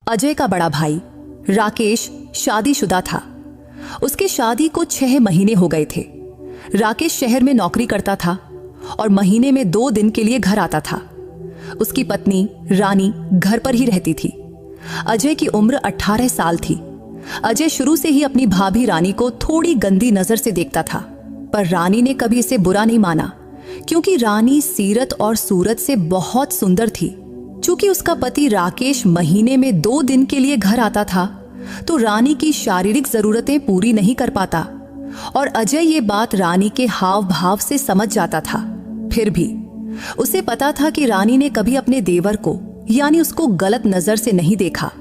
अजय का बड़ा भाई राकेश शादीशुदा था। उसकी शादी को 6 महीने हो गए थे। राकेश शहर में नौकरी करता था और महीने में 2 दिन के लिए घर आता था। उसकी पत्नी रानी घर पर ही रहती थी। अजय की उम्र 18 साल थी। अजय शुरू से ही अपनी भाभी रानी को थोड़ी गंदी नजर से देखता था, पर रानी ने कभी इसे बुरा नहीं माना, क्योंकि रानी सीरत और सूरत से बहुत सुंदर थी। चूंकि उसका पति राकेश महीने में 2 दिन के लिए घर आता था, तो रानी की शारीरिक जरूरतें पूरी नहीं कर पाता, और अजय ये बात रानी के हाव भाव से समझ जाता था। फिर भी उसे पता था कि रानी ने कभी अपने देवर को यानी उसको गलत नजर से नहीं देखा।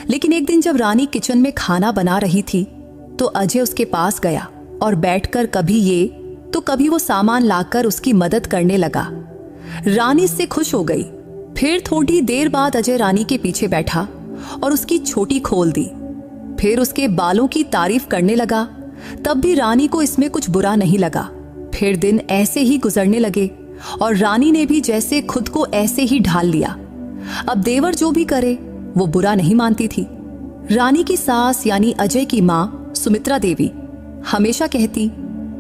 लेकिन एक दिन जब रानी किचन में खाना बना रही थी, तो अजय उसके पास गया और बैठकर कभी ये तो कभी वो सामान लाकर उसकी मदद करने लगा। रानी इससे खुश हो गई। फिर थोड़ी देर बाद अजय रानी के पीछे बैठा और उसकी छोटी खोल दी। फिर उसके बालों की तारीफ करने लगा। तब भी रानी को इसमें कुछ बुरा नहीं लगा। फिर दिन ऐसे ही गुजरने लगे और रानी ने भी जैसे खुद को ऐसे ही ढाल लिया। अब देवर जो भी करे वो बुरा नहीं मानती थी। रानी की सास यानी अजय की माँ सुमित्रा देवी हमेशा कहती,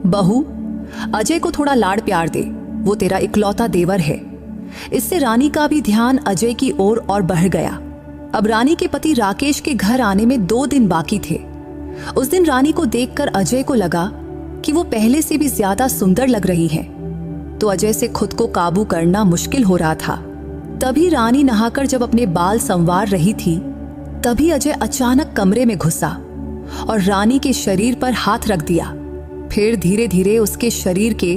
बहू अजय को थोड़ा लाड़ प्यार दे, वो तेरा इकलौता देवर है। इससे रानी का भी ध्यान अजय की ओर और बढ़ गया। अब रानी के पति राकेश के घर आने में 2 दिन बाकी थे। उस दिन रानी को देखकर अजय को लगा कि वो पहले से भी ज्यादा सुंदर लग रही है, तो अजय से खुद को काबू करना मुश्किल हो रहा था। तभी रानी नहाकर जब अपने बाल संवार रही थी, तभी अजय अचानक कमरे में घुसा और रानी के शरीर पर हाथ रख दिया। फिर धीरे धीरे उसके शरीर के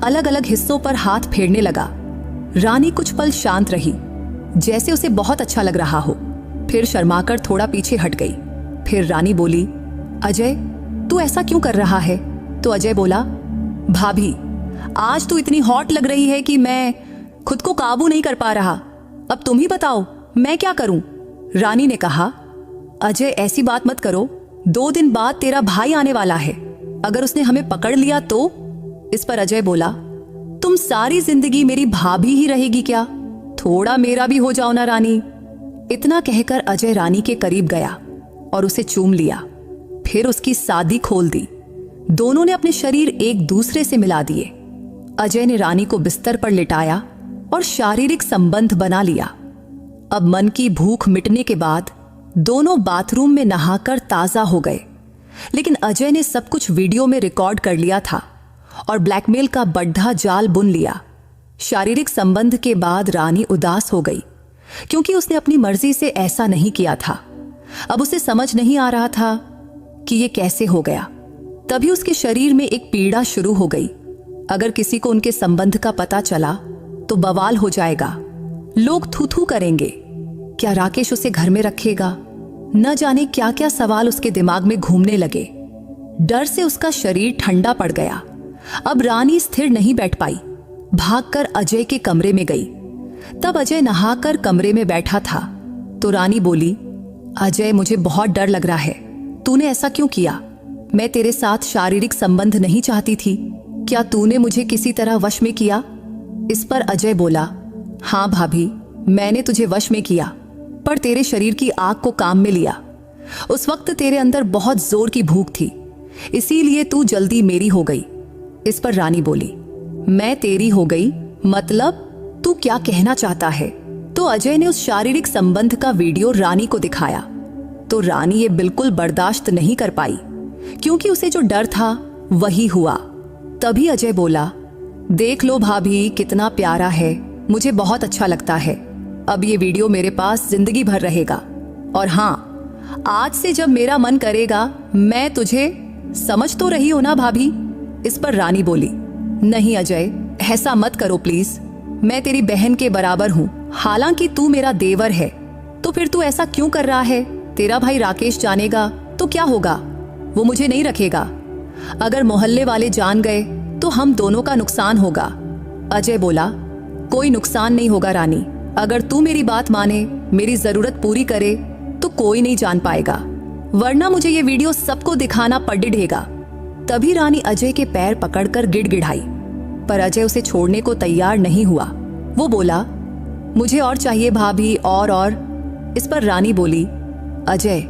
अलग अलग हिस्सों पर हाथ फेरने लगा। रानी कुछ पल शांत रही, जैसे उसे बहुत अच्छा लग रहा हो। फिर शर्माकर थोड़ा पीछे हट गई। फिर रानी बोली, अजय तू ऐसा क्यों कर रहा है? तो अजय बोला, भाभी आज तू इतनी हॉट लग रही है कि मैं खुद को काबू नहीं कर पा रहा। अब तुम ही बताओ मैं क्या करूं? रानी ने कहा, अजय ऐसी बात मत करो, 2 दिन बाद तेरा भाई आने वाला है। अगर उसने हमें पकड़ लिया तो? इस पर अजय बोला, तुम सारी जिंदगी मेरी भाभी ही रहेगी क्या? थोड़ा मेरा भी हो जाओ ना रानी। इतना कहकर अजय रानी के करीब गया और उसे चूम लिया। फिर उसकी सादी खोल दी। दोनों ने अपने शरीर एक दूसरे से मिला दिए। अजय ने रानी को बिस्तर पर लिटाया और शारीरिक संबंध बना लिया। अब मन की भूख मिटने के बाद दोनों बाथरूम में नहाकर ताजा हो गए। लेकिन अजय ने सब कुछ वीडियो में रिकॉर्ड कर लिया था और ब्लैकमेल का बड्ढा जाल बुन लिया। शारीरिक संबंध के बाद रानी उदास हो गई, क्योंकि उसने अपनी मर्जी से ऐसा नहीं किया था। अब उसे समझ नहीं आ रहा था कि ये कैसे हो गया। तभी उसके शरीर में एक पीड़ा शुरू हो गई। अगर किसी को उनके संबंध का पता चला तो बवाल हो जाएगा। लोग थू थू करेंगे। क्या राकेश उसे घर में रखेगा? न जाने क्या क्या सवाल उसके दिमाग में घूमने लगे। डर से उसका शरीर ठंडा पड़ गया। अब रानी स्थिर नहीं बैठ पाई। भागकर अजय के कमरे में गई। तब अजय नहाकर कमरे में बैठा था तो रानी बोली, अजय मुझे बहुत डर लग रहा है। तूने ऐसा क्यों किया? मैं तेरे साथ शारीरिक संबंध नहीं चाहती थी। क्या तूने मुझे किसी तरह वश में किया? इस पर अजय बोला, हाँ भाभी, मैंने तुझे वश में किया, पर तेरे शरीर की आग को काम में लिया। उस वक्त तेरे अंदर बहुत जोर की भूख थी, इसीलिए तू जल्दी मेरी हो गई। इस पर रानी बोली, मैं तेरी हो गई? मतलब तू क्या कहना चाहता है? तो अजय ने उस शारीरिक संबंध का वीडियो रानी को दिखाया तो रानी ये बिल्कुल बर्दाश्त नहीं कर पाई, क्योंकि उसे जो डर था वही हुआ। तभी अजय बोला, देख लो भाभी कितना प्यारा है, मुझे बहुत अच्छा लगता है। अब ये वीडियो मेरे पास जिंदगी भर रहेगा। और हाँ, आज से जब मेरा मन करेगा मैं तुझे, समझ तो रही हो ना भाभी? इस पर रानी बोली, नहीं अजय, ऐसा मत करो प्लीज। मैं तेरी बहन के बराबर हूँ, हालांकि तू मेरा देवर है। तो फिर तू ऐसा क्यों कर रहा है? तेरा भाई राकेश जानेगा तो क्या होगा? वो मुझे नहीं रखेगा। अगर मोहल्ले वाले जान गए तो हम दोनों का नुकसान होगा। अजय बोला, कोई नुकसान नहीं होगा रानी। अगर तू मेरी बात माने, मेरी जरूरत पूरी करे, तो कोई नहीं जान पाएगा, वरना मुझे ये वीडियो सबको दिखाना पड़ेगा। तभी रानी अजय के पैर पकड़कर गिड़गिड़ाई, पर अजय उसे छोड़ने को तैयार नहीं हुआ। वो बोला, मुझे और चाहिए भाभी, और इस पर रानी बोली, अजय,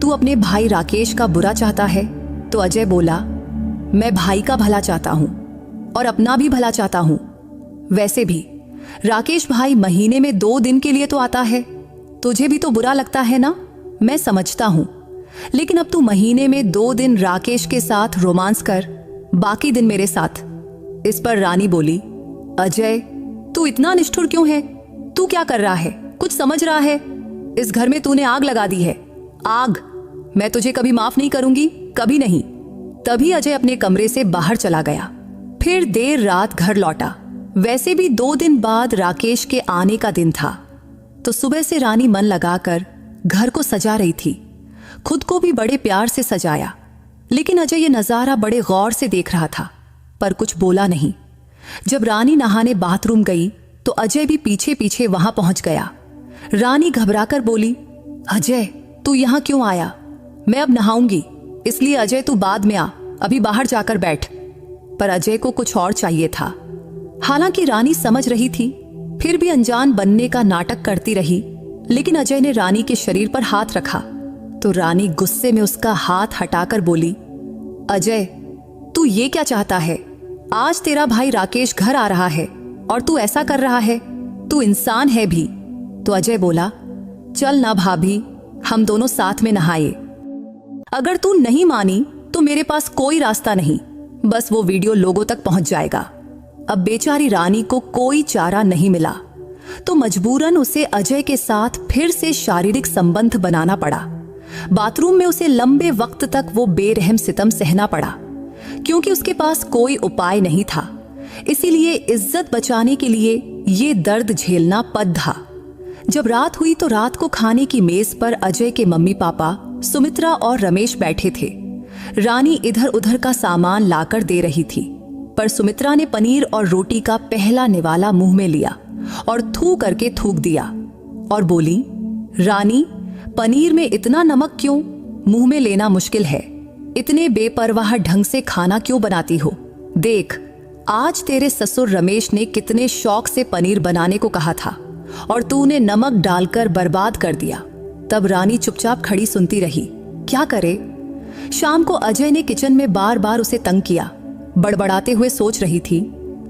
तू अपने भाई राकेश का बुरा चाहता है? तो अजय बोला, मैं भाई का भला चाहता हूं और अपना भी भला चाहता हूं। वैसे भी राकेश भाई महीने में 2 दिन के लिए तो आता है, तुझे भी तो बुरा लगता है ना, मैं समझता हूं, लेकिन अब तू महीने में 2 दिन राकेश के साथ रोमांस कर, बाकी दिन मेरे साथ। इस पर रानी बोली, अजय, तू इतना निष्ठुर क्यों है? तू क्या कर रहा है? कुछ समझ रहा है? इस घर में तूने आग लगा दी है, आग। मैं तुझे कभी माफ नहीं करूंगी, कभी नहीं। तभी अजय अपने कमरे से बाहर चला गया। फिर देर रात घर लौटा। वैसे भी 2 दिन बाद राकेश के आने का दिन था, तो सुबह से रानी मन लगाकर घर को सजा रही थी, खुद को भी बड़े प्यार से सजाया। लेकिन अजय ये नजारा बड़े गौर से देख रहा था, पर कुछ बोला नहीं। जब रानी नहाने बाथरूम गई तो अजय भी पीछे पीछे वहां पहुंच गया। रानी घबराकर बोली, अजय, तू यहां क्यों आया? मैं अब नहाऊंगी, इसलिए अजय तू बाद में आ, अभी बाहर जाकर बैठ। पर अजय को कुछ और चाहिए था। हालांकि रानी समझ रही थी, फिर भी अनजान बनने का नाटक करती रही। लेकिन अजय ने रानी के शरीर पर हाथ रखा तो रानी गुस्से में उसका हाथ हटाकर बोली, अजय, तू ये क्या चाहता है? आज तेरा भाई राकेश घर आ रहा है और तू ऐसा कर रहा है? तू इंसान है भी। तो अजय बोला, चल ना भाभी, हम दोनों साथ में नहाए। अगर तू नहीं मानी तो मेरे पास कोई रास्ता नहीं, बस वो वीडियो लोगों तक पहुंच जाएगा। अब बेचारी रानी को कोई चारा नहीं मिला, तो मजबूरन उसे अजय के साथ फिर से शारीरिक संबंध बनाना पड़ा। बाथरूम में उसे लंबे वक्त तक वो बेरहम सितम सहना पड़ा, क्योंकि उसके पास कोई उपाय नहीं था। इसीलिए इज्जत बचाने के लिए ये दर्द झेलना पद था। जब रात हुई तो रात को खाने की मेज पर अजय के मम्मी पापा सुमित्रा और रमेश बैठे थे। रानी इधर उधर का सामान लाकर दे रही थी, पर सुमित्रा ने पनीर और रोटी का पहला निवाला मुंह में लिया और थू करके थूक दिया और बोली, रानी, पनीर में इतना नमक क्यों? मुंह में लेना मुश्किल है, इतने बेपरवाह ढंग से खाना क्यों बनाती हो? देख, आज तेरे ससुर रमेश ने कितने शौक से पनीर बनाने को कहा था और तूने नमक डालकर बर्बाद कर दिया। तब रानी चुपचाप खड़ी सुनती रही। क्या करे? शाम को अजय ने किचन में बार बार उसे तंग किया। बड़बड़ाते हुए सोच रही थी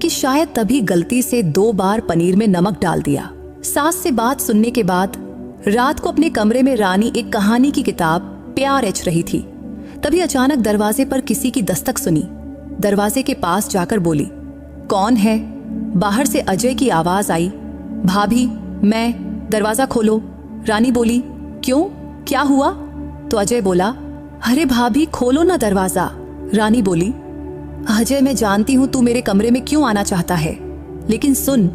कि शायद तभी गलती से 2 बार पनीर में नमक डाल दिया। सास से बात सुनने के बाद रात को अपने कमरे में रानी एक कहानी की किताब प्यार एच रही थी। तभी अचानक दरवाजे पर किसी की दस्तक सुनी। दरवाजे के पास जाकर बोली, कौन है? बाहर से अजय की आवाज आई, भाभी, मैं, दरवाजा खोलो। रानी बोली, क्यों, क्या हुआ? तो अजय बोला, अरे भाभी, खोलो ना दरवाजा। रानी बोली, अजय, मैं जानती हूं तू मेरे कमरे में क्यों आना चाहता है, लेकिन सुन,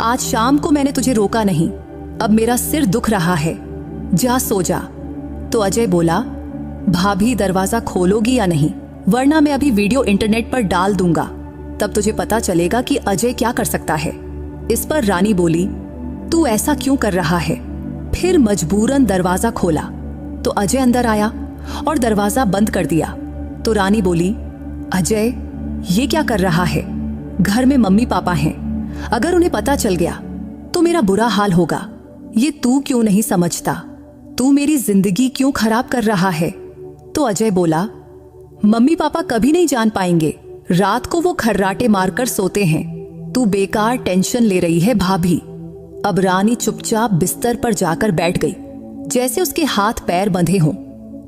आज शाम को मैंने तुझे रोका नहीं। अब मेरा सिर दुख रहा है, जा सो जा। तो अजय बोला, भाभी, दरवाजा खोलोगी या नहीं, वरना मैं अभी वीडियो इंटरनेट पर डाल दूंगा, तब तुझे पता चलेगा कि अजय क्या कर सकता है। इस पर रानी बोली, तू ऐसा क्यों कर रहा है? फिर मजबूरन दरवाजा खोला तो अजय अंदर आया और दरवाजा बंद कर दिया। तो रानी बोली, अजय, ये क्या कर रहा है? घर में मम्मी पापा हैं, अगर उन्हें पता चल गया तो मेरा बुरा हाल होगा। ये तू क्यों नहीं समझता? तू मेरी जिंदगी क्यों खराब कर रहा है? तो अजय बोला, मम्मी पापा कभी नहीं जान पाएंगे, रात को वो खर्राटे मारकर सोते हैं, तू बेकार टेंशन ले रही है भाभी। अब रानी चुपचाप बिस्तर पर जाकर बैठ गई, जैसे उसके हाथ पैर बंधे हों।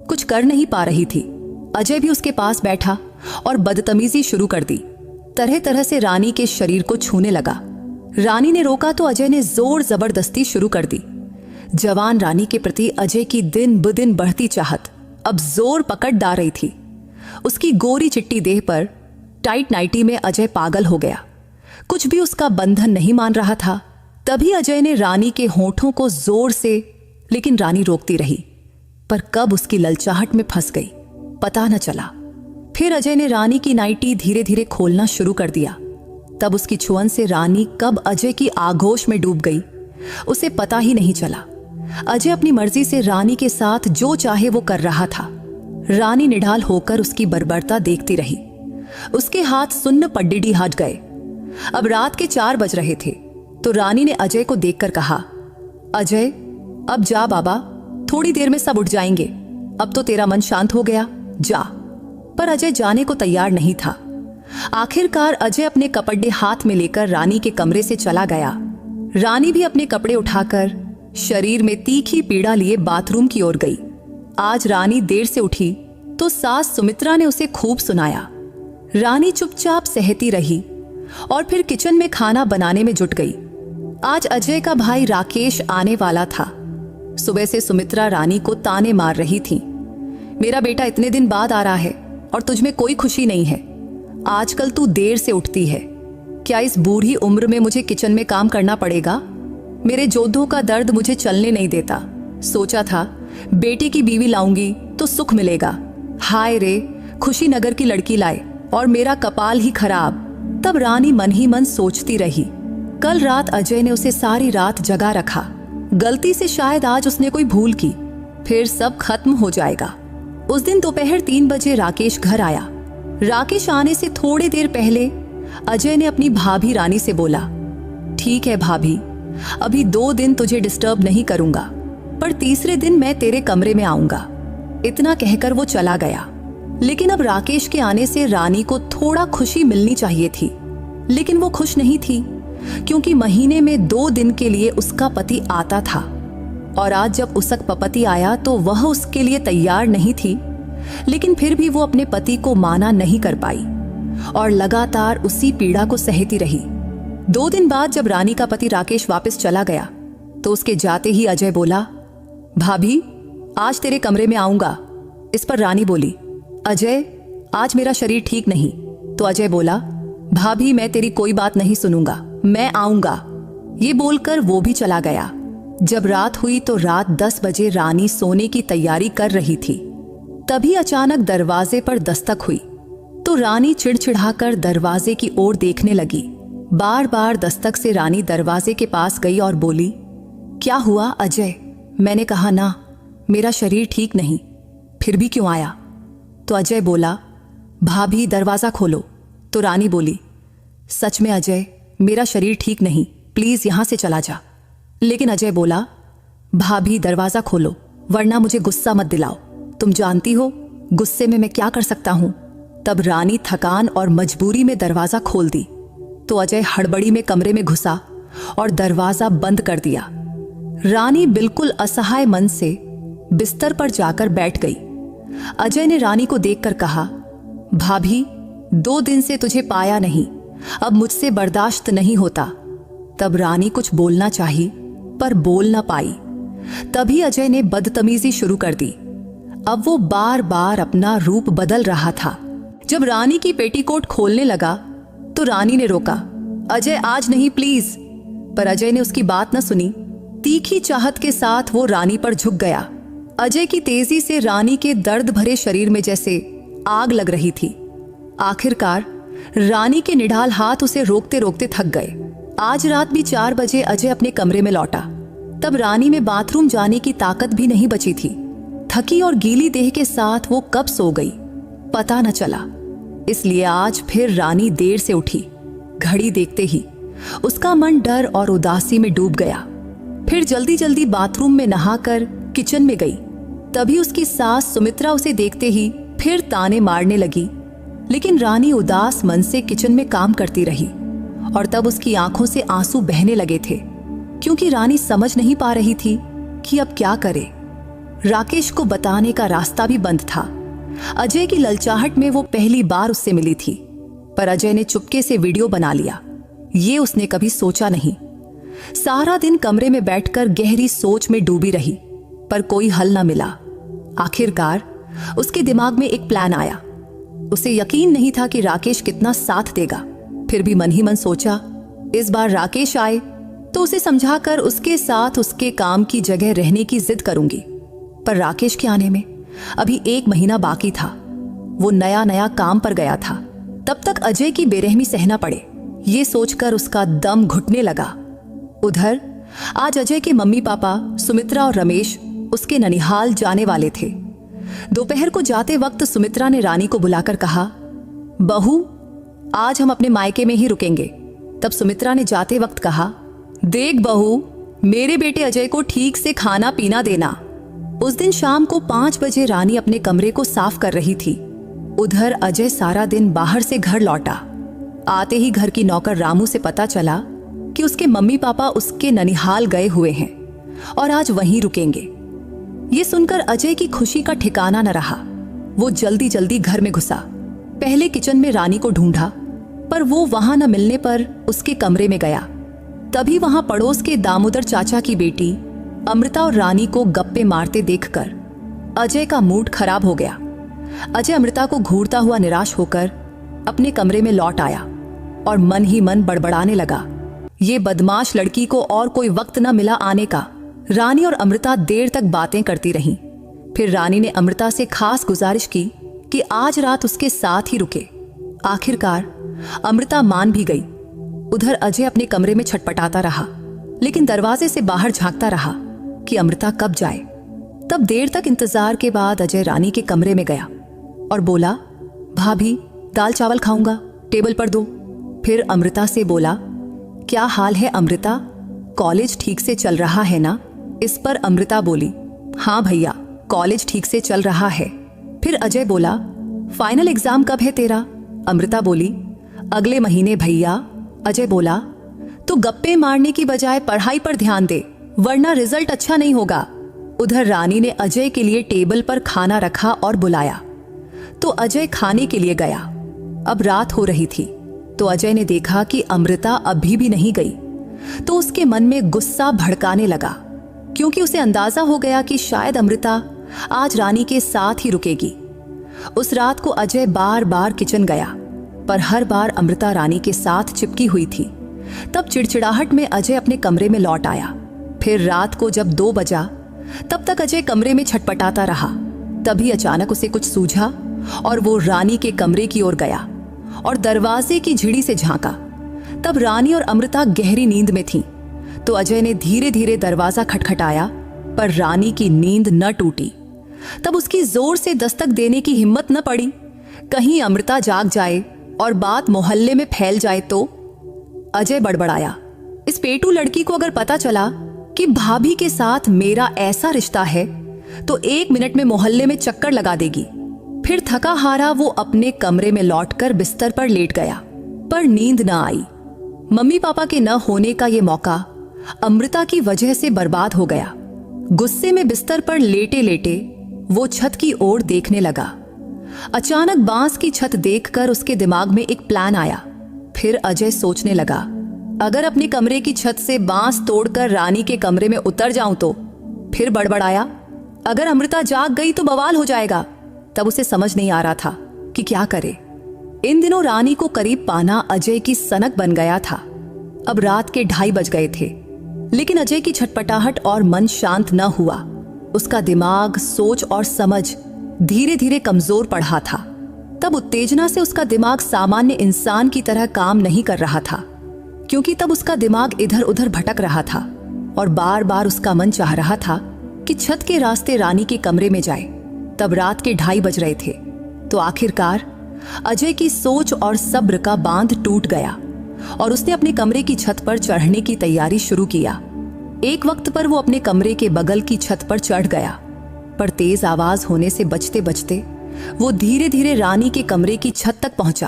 कुछ कर नहीं पा रही थी। अजय भी उसके पास बैठा और बदतमीजी शुरू कर दी। तरह तरह से रानी के शरीर को छूने लगा। रानी ने रोका तो अजय ने जोर जबरदस्ती शुरू कर दी। जवान रानी के प्रति अजय की दिन ब दिन बढ़ती चाहत अब जोर पकड़ डाल रही थी। उसकी गोरी चिट्टी देह पर टाइट नाइटी में अजय पागल हो गया। कुछ भी उसका बंधन नहीं मान रहा था। तभी अजय ने रानी के होठों को जोर से, लेकिन रानी रोकती रही, पर कब उसकी ललचाहट में फंस गई पता न चला। फिर अजय ने रानी की नाइटी धीरे धीरे खोलना शुरू कर दिया। तब उसकी छुअन से रानी कब अजय की आगोश में डूब गई उसे पता ही नहीं चला। अजय अपनी मर्जी से रानी के साथ जो चाहे वो कर रहा था। रानी निढाल होकर उसकी बर्बरता देखती रही। उसके हाथ सुन्न पड्डिडी हट गए। अब रात के 4 बज रहे थे तो रानी ने अजय को देखकर कहा, अजय, अब जा बाबा, थोड़ी देर में सब उठ जाएंगे। अब तो तेरा मन शांत हो गया, जा। पर अजय जाने को तैयार नहीं था। आखिरकार अजय अपने कपड़े हाथ में लेकर रानी के कमरे से चला गया। रानी भी अपने कपड़े उठाकर शरीर में तीखी पीड़ा लिए बाथरूम की ओर गई। आज रानी देर से उठी तो सास सुमित्रा ने उसे खूब सुनाया। रानी चुपचाप सहती रही और फिर किचन में खाना बनाने में जुट गई। आज अजय का भाई राकेश आने वाला था। सुबह से सुमित्रा रानी को ताने मार रही थी। मेरा बेटा इतने दिन बाद आ रहा है और तुझमें कोई खुशी नहीं है। आजकल तू देर से उठती है। क्या इस बूढ़ी उम्र में मुझे किचन में काम करना पड़ेगा? मेरे जोधों का दर्द मुझे चलने नहीं देता। सोचा था बेटे की बीवी लाऊंगी तो सुख मिलेगा। हाय रे, खुशी नगर की लड़की लाए और मेरा कपाल ही खराब। तब रानी मन ही मन सोचती रही। कल रात अजय ने उसे सारी रात जगा रखा। गलती से शायद आज उसने कोई भूल की, फिर सब खत्म हो जाएगा। उस दिन दोपहर 3 बजे राकेश घर आया। राकेश आने से थोड़ी देर पहले अजय ने अपनी भाभी रानी से बोला, ठीक है भाभी, अभी 2 दिन तुझे डिस्टर्ब नहीं करूंगा, पर तीसरे दिन मैं तेरे कमरे में आऊंगा। इतना कहकर वो चला गया। लेकिन अब राकेश के आने से रानी को थोड़ा खुशी मिलनी चाहिए थी, लेकिन वो खुश नहीं थी, क्योंकि महीने में 2 दिन के लिए उसका पति आता था। और आज जब उसक पपति आया तो वह उसके लिए तैयार नहीं थी, लेकिन फिर भी वो अपने पति को माना नहीं कर पाई और लगातार उसी पीड़ा को सहती रही। 2 दिन बाद जब रानी का पति राकेश वापस चला गया तो उसके जाते ही अजय बोला, भाभी आज तेरे कमरे में आऊंगा। इस पर रानी बोली, अजय आज मेरा शरीर ठीक नहीं। तो अजय बोला, भाभी मैं तेरी कोई बात नहीं सुनूंगा, मैं आऊंगा। ये बोलकर वो भी चला गया। जब रात हुई तो रात 10 बजे रानी सोने की तैयारी कर रही थी। तभी अचानक दरवाजे पर दस्तक हुई तो रानी चिड़चिड़ाकर दरवाजे की ओर देखने लगी। बार बार दस्तक से रानी दरवाजे के पास गई और बोली, क्या हुआ अजय? मैंने कहा ना, मेरा शरीर ठीक नहीं, फिर भी क्यों आया? तो अजय बोला, भाभी दरवाजा खोलो। तो रानी बोली, सच में अजय, मेरा शरीर ठीक नहीं, प्लीज यहां से चला जा। लेकिन अजय बोला, भाभी दरवाजा खोलो वरना मुझे गुस्सा मत दिलाओ, तुम जानती हो गुस्से में मैं क्या कर सकता हूं। तब रानी थकान और मजबूरी में दरवाजा खोल दी तो अजय हड़बड़ी में कमरे में घुसा और दरवाजा बंद कर दिया। रानी बिल्कुल असहाय मन से बिस्तर पर जाकर बैठ गई। अजय ने रानी को देखकर कहा, भाभी 2 दिन से तुझे पाया नहीं, अब मुझसे बर्दाश्त नहीं होता। तब रानी कुछ बोलना चाही पर बोल ना पाई। तभी अजय ने बदतमीजी शुरू कर दी। अब वो बार बार अपना रूप बदल रहा था। जब रानी की पेटीकोट खोलने लगा तो रानी ने रोका, अजय आज नहीं प्लीज। पर अजय ने उसकी बात न सुनी। तीखी चाहत के साथ वो रानी पर झुक गया। अजय की तेजी से रानी के दर्द भरे शरीर में जैसे आग लग रही थी। आखिरकार रानी के निढाल हाथ उसे रोकते रोकते थक गए। आज रात भी 4 बजे अजय अपने कमरे में लौटा। तब रानी में बाथरूम जाने की ताकत भी नहीं बची थी। थकी और गीली देह के साथ वो कब सो गई पता न चला। इसलिए आज फिर रानी देर से उठी। घड़ी देखते ही उसका मन डर और उदासी में डूब गया। फिर जल्दी जल्दी बाथरूम में नहाकर किचन में गई। तभी उसकी सास सुमित्रा उसे देखते ही फिर ताने मारने लगी। लेकिन रानी उदास मन से किचन में काम करती रही और तब उसकी आंखों से आंसू बहने लगे थे, क्योंकि रानी समझ नहीं पा रही थी कि अब क्या करे। राकेश को बताने का रास्ता भी बंद था। अजय की ललचाहट में वो पहली बार उससे मिली थी, पर अजय ने चुपके से वीडियो बना लिया। ये उसने कभी सोचा नहीं। सारा दिन कमरे में बैठकर गहरी सोच में डूबी रही, पर कोई हल न मिला। आखिरकार उसके दिमाग में एक प्लान आया। उसे यकीन नहीं था कि राकेश कितना साथ देगा, फिर भी मन ही मन सोचा, इस बार राकेश आए तो उसे समझाकर उसके साथ उसके काम की जगह रहने की जिद करूंगी। पर राकेश के आने में अभी 1 महीना बाकी था। वो नया नया काम पर गया था। तब तक अजय की बेरहमी सहना पड़े, ये सोचकर उसका दम घुटने लगा। उधर आज अजय के मम्मी पापा सुमित्रा और रमेश उसके ननिहाल जाने वाले थे। दोपहर को जाते वक्त सुमित्रा ने रानी को बुलाकर कहा, बहू आज हम अपने मायके में ही रुकेंगे। तब सुमित्रा ने जाते वक्त कहा, देख बहू, मेरे बेटे अजय को ठीक से खाना पीना देना। उस दिन शाम को 5 बजे रानी अपने कमरे को साफ कर रही थी। उधर अजय सारा दिन बाहर से घर लौटा। आते ही घर की नौकर रामू से पता चला कि उसके मम्मी पापा उसके ननिहाल गए हुए हैं और आज वहीं रुकेंगे। ये सुनकर अजय की खुशी का ठिकाना न रहा। वो जल्दी जल्दी घर में घुसा। पहले किचन में रानी को ढूंढा, पर वो वहां न मिलने पर उसके कमरे में गया। तभी वहां पड़ोस के दामोदर चाचा की बेटी अमृता और रानी को गप्पे मारते देखकर अजय का मूड खराब हो गया। अजय अमृता को घूरता हुआ निराश होकर अपने कमरे में लौट आया और मन ही मन बड़बड़ाने लगा, ये बदमाश लड़की को और कोई वक्त न मिला आने का। रानी और अमृता देर तक बातें करती रहीं। फिर रानी ने अमृता से खास गुजारिश की कि आज रात उसके साथ ही रुके। आखिरकार अमृता मान भी गई। उधर अजय अपने कमरे में छटपटाता रहा, लेकिन दरवाजे से बाहर झांकता रहा कि अमृता कब जाए। तब देर तक इंतजार के बाद अजय रानी के कमरे में गया और बोला, भाभी दाल चावल खाऊंगा, टेबल पर दो। फिर अमृता से बोला, क्या हाल है अमृता, कॉलेज ठीक से चल रहा है ना? इस पर अमृता बोली, हाँ भैया कॉलेज ठीक से चल रहा है। फिर अजय बोला, फाइनल एग्जाम कब है तेरा? अमृता बोली, अगले महीने भैया। अजय बोला, तो गप्पे मारने की बजाय पढ़ाई पर ध्यान दे, वरना रिजल्ट अच्छा नहीं होगा। उधर रानी ने अजय के लिए टेबल पर खाना रखा और बुलाया, तो अजय खाने के लिए गया। अब रात हो रही थी, तो अजय ने देखा कि अमृता अभी भी नहीं गई, तो उसके मन में गुस्सा भड़काने लगा, क्योंकि उसे अंदाजा हो गया कि शायद अमृता आज रानी के साथ ही रुकेगी। उस रात को अजय बार बार किचन गया, पर हर बार अमृता रानी के साथ चिपकी हुई थी। तब चिड़चिड़ाहट में अजय अपने कमरे में लौट आया। फिर रात को जब 2 बजा, तब तक अजय कमरे में छटपटाता रहा। तभी अचानक उसे कुछ सूझा और वो रानी के कमरे की ओर गया और दरवाजे की झिड़ी से झांका। तब रानी और अमृता गहरी नींद में थीं। तो अजय ने धीरे धीरे दरवाजा खटखटाया, पर रानी की नींद न टूटी। तब उसकी जोर से दस्तक देने की हिम्मत न पड़ी, कहीं अमृता जाग जाए और बात मोहल्ले में फैल जाए तो। अजय बड़बड़ाया, इस पेटू लड़की को अगर पता चला कि भाभी के साथ मेरा ऐसा रिश्ता है तो 1 मिनट में मोहल्ले में चक्कर लगा देगी। फिर थका हारा वो अपने कमरे में लौटकर बिस्तर पर लेट गया, पर नींद न आई। मम्मी पापा के न होने का ये मौका अमृता की वजह से बर्बाद हो गया। गुस्से में बिस्तर पर लेटे लेटे वो छत की ओर देखने लगा। अचानक बांस की छत देखकर उसके दिमाग में एक प्लान आया। फिर अजय सोचने लगा, अगर अपने कमरे की छत से बांस तोड़कर रानी के कमरे में उतर जाऊं तो। फिर बड़बड़ाया, अगर अमृता जाग गई तो बवाल हो जाएगा। तब उसे समझ नहीं आ रहा था कि क्या करे। इन दिनों रानी को करीब पाना अजय की सनक बन गया था। अब रात के 2:30 बज गए थे, लेकिन अजय की छटपटाहट और मन शांत न हुआ। उसका दिमाग, सोच और समझ धीरे धीरे कमजोर पड़ रहा था। तब उत्तेजना से उसका दिमाग सामान्य इंसान की तरह काम नहीं कर रहा था, क्योंकि तब उसका दिमाग इधर उधर भटक रहा था और बार बार उसका मन चाह रहा था कि छत के रास्ते रानी के कमरे में जाए। तब रात के 2:30 बज रहे थे। तो आखिरकार अजय की सोच और सब्र का बांध टूट गया और उसने अपने कमरे की छत पर चढ़ने की तैयारी शुरू किया। एक वक्त पर वो अपने कमरे के बगल की छत पर चढ़ गया, पर तेज आवाज होने से बचते बचते वो धीरे धीरे रानी के कमरे की छत तक पहुंचा।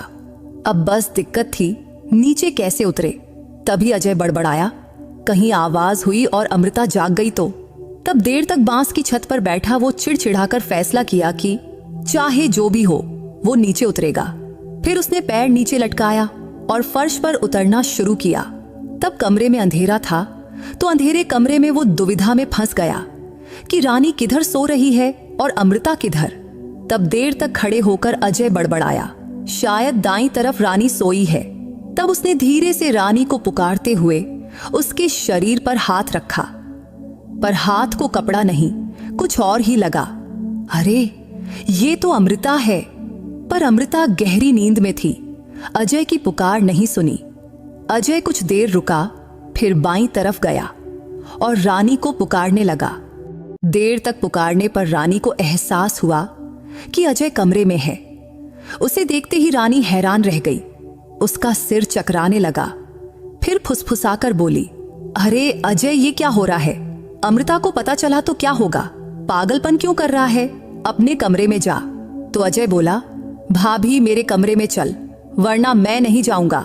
अब बस दिक्कत थी नीचे कैसे उतरे। तभी अजय बड़बड़ाया, कहीं आवाज हुई और अमृता जाग गई तो। तब देर तक बांस की छत पर बैठा वो चिड़चिड़ाकर फैसला किया कि चाहे जो भी हो वो नीचे उतरेगा। फिर उसने पैर नीचे लटकाया और फर्श पर उतरना शुरू किया। तब कमरे में अंधेरा था, तो अंधेरे कमरे में वो दुविधा में फंस गया कि रानी किधर सो रही है और अमृता किधर। तब देर तक खड़े होकर अजय बड़बड़ाया, शायद दाईं तरफ रानी सोई है। तब उसने धीरे से रानी को पुकारते हुए उसके शरीर पर हाथ रखा, पर हाथ को कपड़ा नहीं कुछ और ही लगा। अरे ये तो अमृता है। पर अमृता गहरी नींद में थी, अजय की पुकार नहीं सुनी। अजय कुछ देर रुका, फिर बाईं तरफ गया और रानी को पुकारने लगा। देर तक पुकारने पर रानी को एहसास हुआ कि अजय कमरे में है। उसे देखते ही रानी हैरान रह गई। उसका सिर चकराने लगा। फिर फुसफुसाकर बोली, अरे अजय, ये क्या हो रहा है? अमृता को पता चला तो क्या होगा? पागलपन क्यों कर रहा है? अपने कमरे में जा। तो अजय बोला, भाभी मेरे कमरे में चल, वरना मैं नहीं जाऊंगा।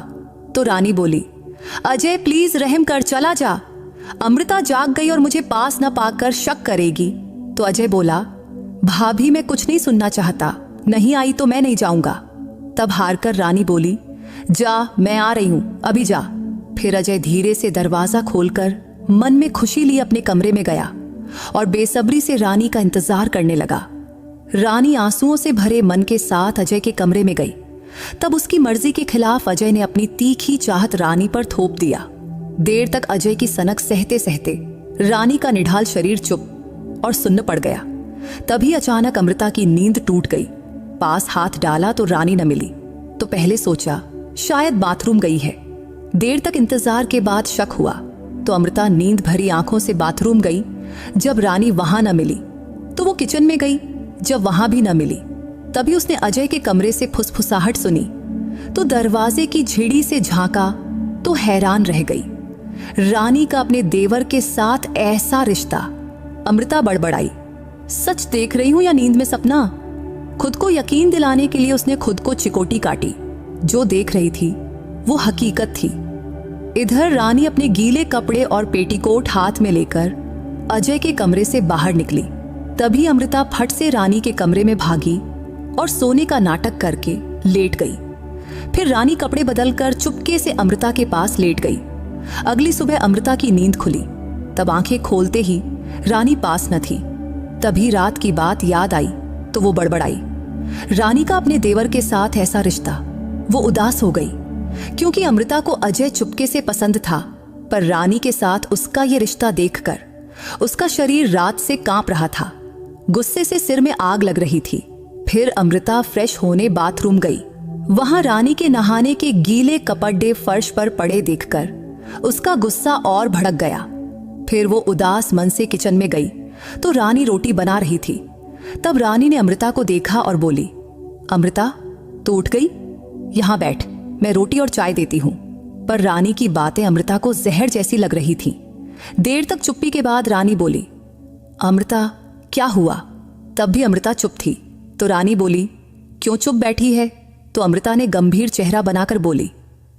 तो रानी बोली, अजय प्लीज रहम कर, चला जा। अमृता जाग गई और मुझे पास न पाकर शक करेगी। तो अजय बोला, भाभी मैं कुछ नहीं सुनना चाहता, नहीं आई तो मैं नहीं जाऊंगा। तब हारकर रानी बोली, जा, मैं आ रही हूं, अभी जा। फिर अजय धीरे से दरवाजा खोलकर मन में खुशी लिए अपने कमरे में गया और बेसब्री से रानी का इंतजार करने लगा। रानी आंसुओं से भरे मन के साथ अजय के कमरे में गई। तब उसकी मर्जी के खिलाफ अजय ने अपनी तीखी चाहत रानी पर थोप दिया। देर तक अजय की सनक सहते सहते रानी का निढाल शरीर चुप और सुन्न पड़ गया। तभी अचानक अमृता की नींद टूट गई। पास हाथ डाला तो रानी न मिली। तो पहले सोचा शायद बाथरूम गई है। देर तक इंतजार के बाद शक हुआ तो अमृता नींद भरी आंखों से बाथरूम गई। जब रानी वहां न मिली तो वो किचन में गई। जब वहां भी न मिली तभी उसने अजय के कमरे से फुसफुसाहट सुनी तो दरवाजे की झिड़ी से झांका तो हैरान रह गई। रानी का अपने देवर के साथ ऐसा रिश्ता। अमृता बड़बड़ाई, सच देख रही हूं या नींद में सपना? खुद को यकीन दिलाने के लिए उसने खुद को चिकोटी काटी। जो देख रही थी वो हकीकत थी। इधर रानी अपने गीले कपड़े और पेटीकोट हाथ में लेकर अजय के कमरे से बाहर निकली। तभी अमृता फट से रानी के कमरे में भागी और सोने का नाटक करके लेट गई। फिर रानी कपड़े बदलकर चुपके से अमृता के पास लेट गई। अगली सुबह अमृता की नींद खुली। तब आंखें खोलते ही रानी पास न थी। तभी रात की बात याद आई तो वो बड़बड़ाई। रानी का अपने देवर के साथ ऐसा रिश्ता। वो उदास हो गई क्योंकि अमृता को अजय चुपके से पसंद था, पर रानी के साथ उसका ये रिश्ता देखकर उसका शरीर रात से कांप रहा था। गुस्से से सिर में आग लग रही थी। फिर अमृता फ्रेश होने बाथरूम गई। वहां रानी के नहाने के गीले कपड़े फर्श पर पड़े देखकर उसका गुस्सा और भड़क गया। फिर वो उदास मन से किचन में गई तो रानी रोटी बना रही थी। तब रानी ने अमृता को देखा और बोली, अमृता तू उठ गई? यहां बैठ, मैं रोटी और चाय देती हूं। पर रानी की बातें अमृता को जहर जैसी लग रही थी। देर तक चुप्पी के बाद रानी बोली, अमृता क्या हुआ? तब भी अमृता चुप थी। तो रानी बोली, क्यों चुप बैठी है? तो अमृता ने गंभीर चेहरा बनाकर बोली,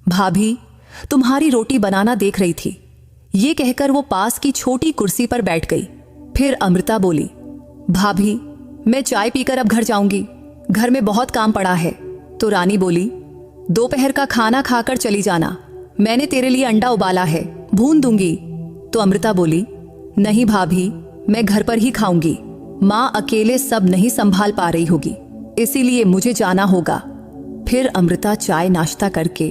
भाभी तुम्हारी रोटी बनाना देख रही थी। ये कहकर वो पास की छोटी कुर्सी पर बैठ गई। फिर अमृता बोली, भाभी मैं चाय पीकर अब घर जाऊंगी, घर में बहुत काम पड़ा है। तो रानी बोली, दोपहर का खाना खाकर चली जाना, मैंने तेरे लिए अंडा उबाला है, भून दूंगी। तो अमृता बोली, नहीं भाभी मैं घर पर ही खाऊंगी, माँ अकेले सब नहीं संभाल पा रही होगी, इसीलिए मुझे जाना होगा। फिर अमृता चाय नाश्ता करके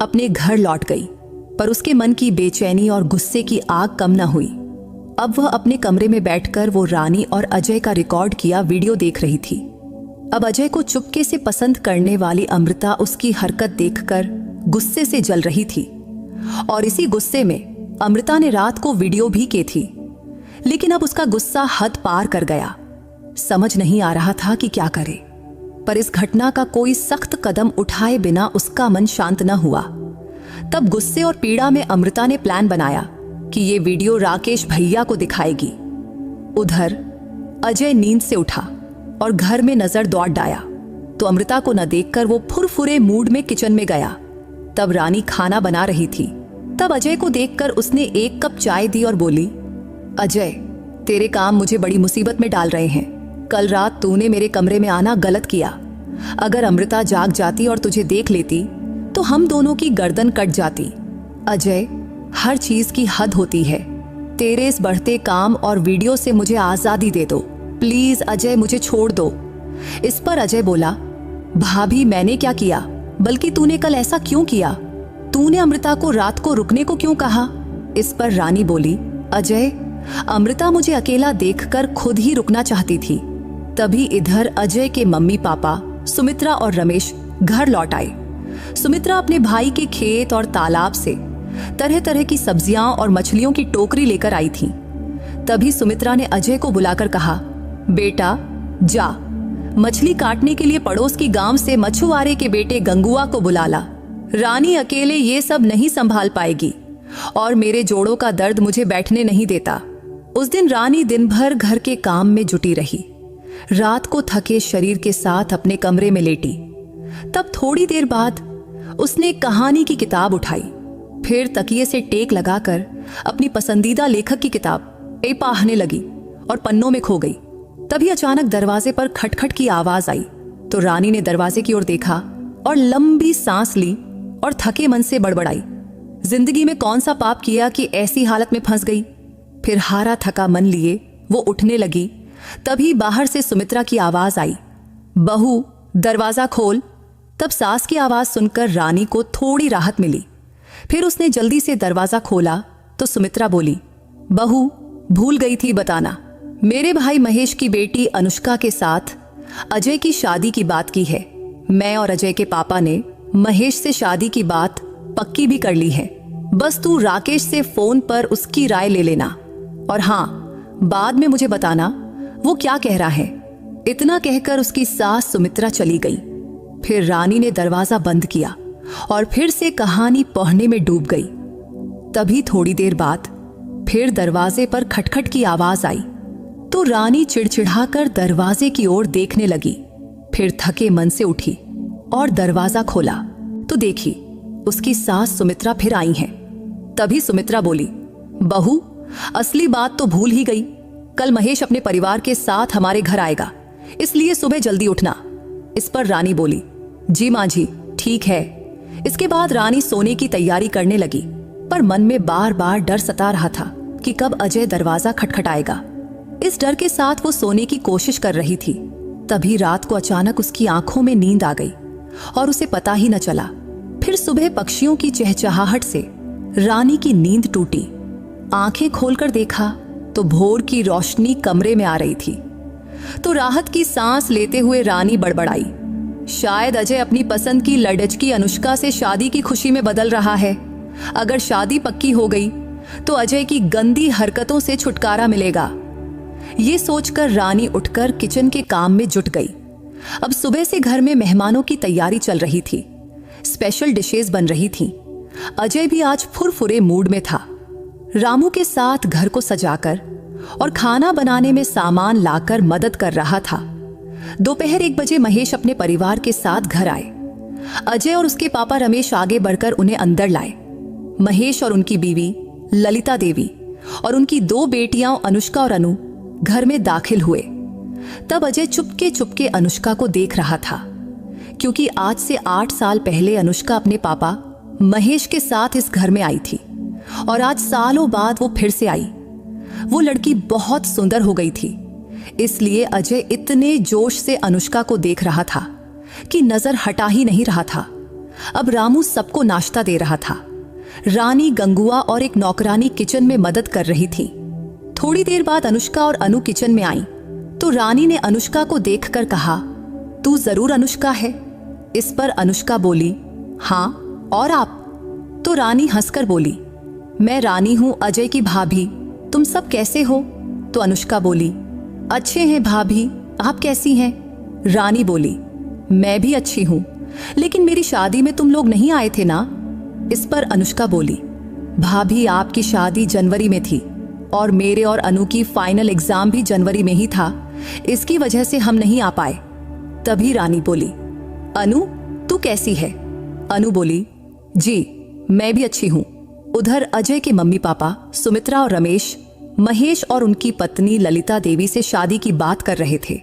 अपने घर लौट गई, पर उसके मन की बेचैनी और गुस्से की आग कम न हुई। अब वह अपने कमरे में बैठकर वो रानी और अजय का रिकॉर्ड किया वीडियो देख रही थी। अब अजय को चुपके से पसंद करने वाली अमृता उसकी हरकत देखकर गुस्से से जल रही थी और इसी गुस्से में अमृता ने रात को वीडियो भी की थी। लेकिन अब उसका गुस्सा हद पार कर गया। समझ नहीं आ रहा था कि क्या करे, पर इस घटना का कोई सख्त कदम उठाए बिना उसका मन शांत न हुआ। तब गुस्से और पीड़ा में अमृता ने प्लान बनाया कि ये वीडियो राकेश भैया को दिखाएगी। उधर अजय नींद से उठा और घर में नजर दौड़ आया तो अमृता को न देखकर वो फुरफुरे मूड में किचन में गया। तब रानी खाना बना रही थी। तब अजय को देखकर उसने एक कप चाय दी और बोली, अजय तेरे काम मुझे बड़ी मुसीबत में डाल रहे हैं। कल रात तूने मेरे कमरे में आना गलत किया। अगर अमृता जाग जाती और तुझे देख लेती तो हम दोनों की गर्दन कट जाती। अजय हर चीज की हद होती है। तेरे इस बढ़ते काम और वीडियो से मुझे आजादी दे दो प्लीज। अजय मुझे छोड़ दो। इस पर अजय बोला, भाभी मैंने क्या किया, बल्कि तूने कल ऐसा क्यों किया? तूने अमृता को रात को रुकने को क्यों कहा? इस पर रानी बोली, अजय अमृता मुझे अकेला देखकर खुद ही रुकना चाहती थी। तभी इधर अजय के मम्मी पापा सुमित्रा और रमेश घर लौट आए। सुमित्रा अपने भाई के खेत और तालाब से तरह तरह की सब्जियां और मछलियों की टोकरी लेकर आई थी। तभी सुमित्रा ने अजय को बुलाकर कहा, बेटा जा, मछली काटने के लिए पड़ोस की गांव से मछुआरे के बेटे गंगुआ को बुला ला। रानी अकेले ये सब नहीं संभाल पाएगी और मेरे जोड़ों का दर्द मुझे बैठने नहीं देता। उस दिन रानी दिन भर घर के काम में जुटी रही। रात को थके शरीर के साथ अपने कमरे में लेटी। तब थोड़ी देर बाद उसने कहानी की किताब उठाई, फिर तकिए से टेक लगाकर अपनी पसंदीदा लेखक की किताब पढ़ने लगी और पन्नों में खो गई। तभी अचानक दरवाजे पर खटखट की आवाज आई तो रानी ने दरवाजे की ओर देखा और लंबी सांस ली और थके मन से बड़बड़ाई, जिंदगी में कौन सा पाप किया कि ऐसी हालत में फंस गई। फिर हारा थका मन लिए वो उठने लगी। तभी बाहर से सुमित्रा की आवाज आई, बहू दरवाजा खोल। तब सास की आवाज सुनकर रानी को थोड़ी राहत मिली। फिर उसने जल्दी से दरवाजा खोला तो सुमित्रा बोली, बहू भूल गई थी बताना, मेरे भाई महेश की बेटी अनुष्का के साथ अजय की शादी की बात की है। मैं और अजय के पापा ने महेश से शादी की बात पक्की भी कर ली है। बस तू राकेश से फोन पर उसकी राय ले लेना और हाँ, बाद में मुझे बताना वो क्या कह रहा है। इतना कहकर उसकी सास सुमित्रा चली गई। फिर रानी ने दरवाजा बंद किया और फिर से कहानी पढ़ने में डूब गई। तभी थोड़ी देर बाद फिर दरवाजे पर खटखट की आवाज आई तो रानी चिड़चिड़ाकर दरवाजे की ओर देखने लगी। फिर थके मन से उठी और दरवाजा खोला तो देखी उसकी सास सुमित्रा फिर आई हैं। तभी सुमित्रा बोली, बहू असली बात तो भूल ही गई, कल महेश अपने परिवार के साथ हमारे घर आएगा, इसलिए सुबह जल्दी उठना। इस पर रानी बोली, जी माँ जी ठीक है। इसके बाद रानी सोने की तैयारी करने लगी, पर मन में बार बार डर सता रहा था कि कब अजय दरवाजा खटखटाएगा। इस डर के साथ वो सोने की कोशिश कर रही थी। तभी रात को अचानक उसकी आंखों में नींद आ गई और उसे पता ही न चला। फिर सुबह पक्षियों की चहचहाहट से रानी की नींद टूटी। आंखें खोलकर देखा तो भोर की रोशनी कमरे में आ रही थी। तो राहत की सांस लेते हुए रानी बड़बड़ाई, शायद अजय अपनी पसंद की लड़की अनुष्का से शादी की खुशी में बदल रहा है। अगर शादी पक्की हो गई तो अजय की गंदी हरकतों से छुटकारा मिलेगा। ये सोचकर रानी उठकर किचन के काम में जुट गई। अब सुबह से घर में मेहमानों की तैयारी चल रही थी। स्पेशल डिशेस बन रही थीं। अजय भी आज फुरफुरे मूड में था। रामू के साथ घर को सजाकर और खाना बनाने में सामान लाकर मदद कर रहा था। दोपहर 1 बजे महेश अपने परिवार के साथ घर आए। अजय और उसके पापा रमेश आगे बढ़कर उन्हें अंदर लाए। महेश और उनकी बीवी ललिता देवी और उनकी 2 बेटियां अनुष्का और अनु घर में दाखिल हुए। तब अजय चुपके चुपके अनुष्का को देख रहा था, क्योंकि आज से 8 साल पहले अनुष्का अपने पापा महेश के साथ इस घर में आई थी और आज सालों बाद वो फिर से आई। वो लड़की बहुत सुंदर हो गई थी, इसलिए अजय इतने जोश से अनुष्का को देख रहा था कि नजर हटा ही नहीं रहा था। अब रामू सबको नाश्ता दे रहा था। रानी, गंगुआ और एक नौकरानी किचन में मदद कर रही थी। थोड़ी देर बाद अनुष्का और अनु किचन में आई तो रानी ने अनुष्का को देखकर कहा, तू जरूर अनुष्का है? इस पर अनुष्का बोली, हाँ, और आप? तो रानी हंसकर बोली, मैं रानी हूं, अजय की भाभी। तुम सब कैसे हो? तो अनुष्का बोली, अच्छे हैं भाभी, आप कैसी हैं? रानी बोली, मैं भी अच्छी हूं, लेकिन मेरी शादी में तुम लोग नहीं आए थे ना? इस पर अनुष्का बोली, भाभी आपकी शादी जनवरी में थी और मेरे और अनु की फाइनल एग्जाम भी जनवरी में ही था, इसकी वजह से हम नहीं आ पाए। तभी रानी बोली, अनु तू कैसी है? अनु बोली, जी मैं भी अच्छी हूं। उधर अजय के मम्मी पापा सुमित्रा और रमेश महेश और उनकी पत्नी ललिता देवी से शादी की बात कर रहे थे।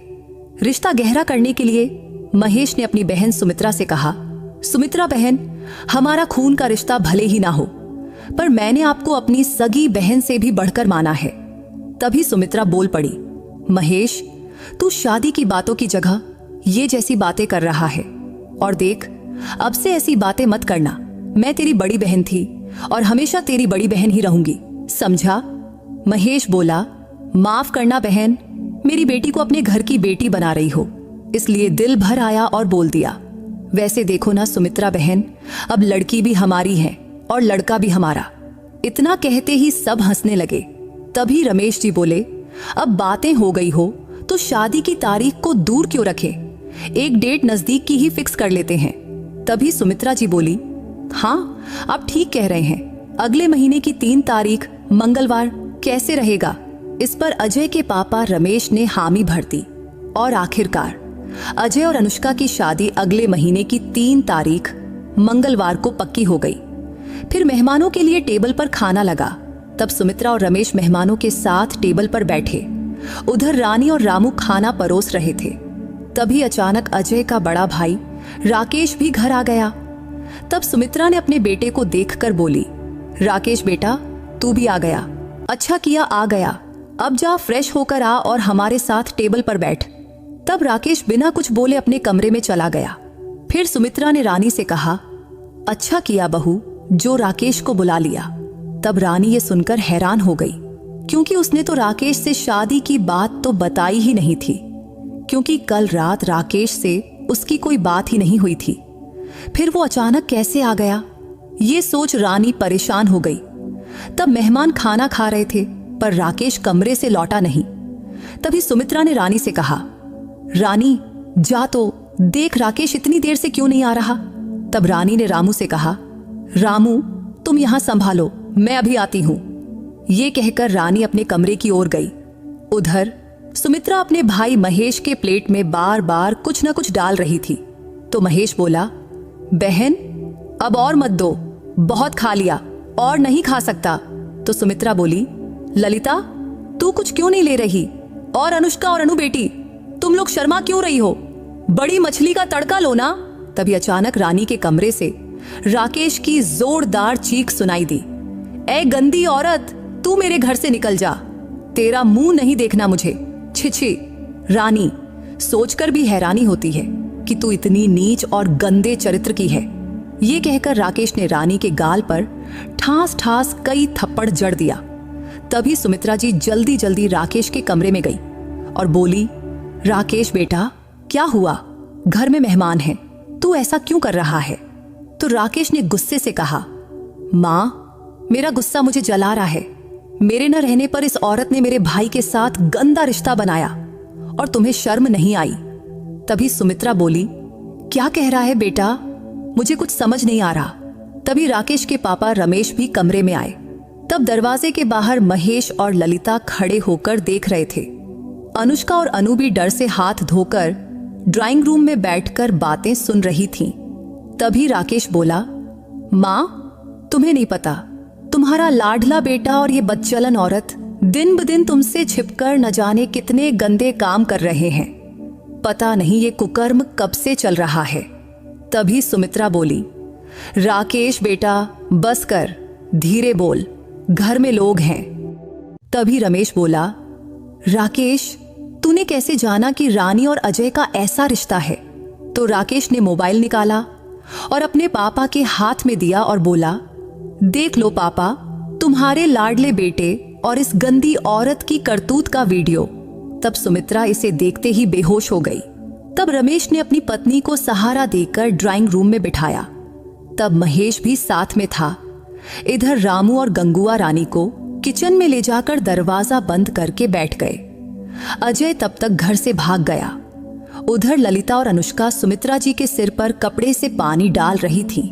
रिश्ता गहरा करने के लिए महेश ने अपनी बहन सुमित्रा से कहा, सुमित्रा बहन, हमारा खून का रिश्ता भले ही ना हो, पर मैंने आपको अपनी सगी बहन से भी बढ़कर माना है। तभी सुमित्रा बोल पड़ी, महेश तू शादी की बातों की जगह ये जैसी बातें कर रहा है, और देख अब से ऐसी बातें मत करना। मैं तेरी बड़ी बहन थी और हमेशा तेरी बड़ी बहन ही रहूंगी, समझा? महेश बोला, माफ करना बहन, मेरी बेटी को अपने घर की बेटी बना रही हो, इसलिए दिल भर आया और बोल दिया। वैसे देखो ना सुमित्रा बहन, अब लड़की भी हमारी है और लड़का भी हमारा। इतना कहते ही सब हंसने लगे। तभी रमेश जी बोले, अब बातें हो गई हो तो शादी की तारीख को दूर क्यों रखें, एक डेट नजदीक की ही फिक्स कर लेते हैं। तभी सुमित्रा जी बोली, हाँ आप ठीक कह रहे हैं, अगले महीने की 3 तारीख मंगलवार कैसे रहेगा? इस पर अजय के पापा रमेश ने हामी भर दी और आखिरकार अजय और अनुष्का की शादी अगले महीने की 3 तारीख मंगलवार को पक्की हो गई। फिर मेहमानों के लिए टेबल पर खाना लगा। तब सुमित्रा और रमेश मेहमानों के साथ टेबल पर बैठे। उधर रानी और रामू खाना परोस रहे थे। तभी अचानक अजय का बड़ा भाई राकेश भी घर आ गया। तब सुमित्रा ने अपने बेटे को देखकर बोली, राकेश बेटा, तू भी आ गया। अच्छा किया आ गया। अब जा फ्रेश होकर आ और हमारे साथ टेबल पर बैठ। तब राकेश बिना कुछ बोले अपने कमरे में चला गया। फिर सुमित्रा ने रानी से कहा, अच्छा किया बहू जो राकेश को बुला लिया। तब रानी ये सुनकर हैरान हो गई, क्योंकि उसने तो राकेश से शादी की बात तो बताई ही नहीं थी, क्योंकि कल रात राकेश से उसकी कोई बात ही नहीं हुई थी। फिर वो अचानक कैसे आ गया, ये सोच रानी परेशान हो गई। तब मेहमान खाना खा रहे थे, पर राकेश कमरे से लौटा नहीं। तभी सुमित्रा ने रानी से कहा, रानी जा तो देख राकेश इतनी देर से क्यों नहीं आ रहा। तब रानी ने रामू से कहा, रामू तुम यहां संभालो, मैं अभी आती हूं। ये कहकर रानी अपने कमरे की ओर गई। उधर सुमित्रा अपने भाई महेश के प्लेट में बार बार कुछ न कुछ डाल रही थी। तो महेश बोला, बहन अब और मत दो, बहुत खा लिया और नहीं खा सकता। तो सुमित्रा बोली, ललिता तू कुछ क्यों नहीं ले रही? और अनुष्का और अनु बेटी, तुम लोग शर्मा क्यों रही हो? बड़ी मछली का तड़का लो ना। तभी अचानक रानी के कमरे से राकेश की जोरदार चीख सुनाई दी, ए गंदी औरत, तू मेरे घर से निकल जा, तेरा मुंह नहीं देखना मुझे। छी छी। रानी सोचकर भी हैरानी होती है कि तू इतनी नीच और गंदे चरित्र की है। ये कहकर राकेश ने रानी के गाल पर ठास ठास कई थप्पड़ जड़ दिया। तभी सुमित्रा जी जल्दी जल्दी राकेश के कमरे में गई और बोली, राकेश बेटा क्या हुआ? घर में मेहमान हैं, तू ऐसा क्यों कर रहा है? तो राकेश ने गुस्से से कहा, माँ मेरा गुस्सा मुझे जला रहा है। मेरे न रहने पर इस औरत ने मेरे भाई के साथ गंदा रिश्ता बनाया और तुम्हें शर्म नहीं आई। तभी सुमित्रा बोली, क्या कह रहा है बेटा? मुझे कुछ समझ नहीं आ रहा। तभी राकेश के पापा रमेश भी कमरे में आए। तब दरवाजे के बाहर महेश और ललिता खड़े होकर देख रहे थे। अनुष्का और अनु भी डर से हाथ धोकर ड्राइंग रूम में बैठकर बातें सुन रही थीं। तभी राकेश बोला, माँ तुम्हें नहीं पता, तुम्हारा लाडला बेटा और ये बदचलन औरत दिन ब दिन तुमसे छिपकर न जाने कितने गंदे काम कर रहे हैं। पता नहीं ये कुकर्म कब से चल रहा है। तभी सुमित्रा बोली, राकेश बेटा बस कर, धीरे बोल, घर में लोग हैं। तभी रमेश बोला, राकेश तूने कैसे जाना कि रानी और अजय का ऐसा रिश्ता है? तो राकेश ने मोबाइल निकाला और अपने पापा के हाथ में दिया और बोला, देख लो पापा, तुम्हारे लाडले बेटे और इस गंदी औरत की करतूत का वीडियो। तब सुमित्रा इसे देखते ही बेहोश हो गई। तब रमेश ने अपनी पत्नी को सहारा देकर ड्राइंग रूम में बिठाया। तब महेश भी साथ में था। इधर रामू और गंगुआ रानी को किचन में ले जाकर दरवाजा बंद करके बैठ गए। अजय तब तक घर से भाग गया। उधर ललिता और अनुष्का सुमित्रा जी के सिर पर कपड़े से पानी डाल रही थीं।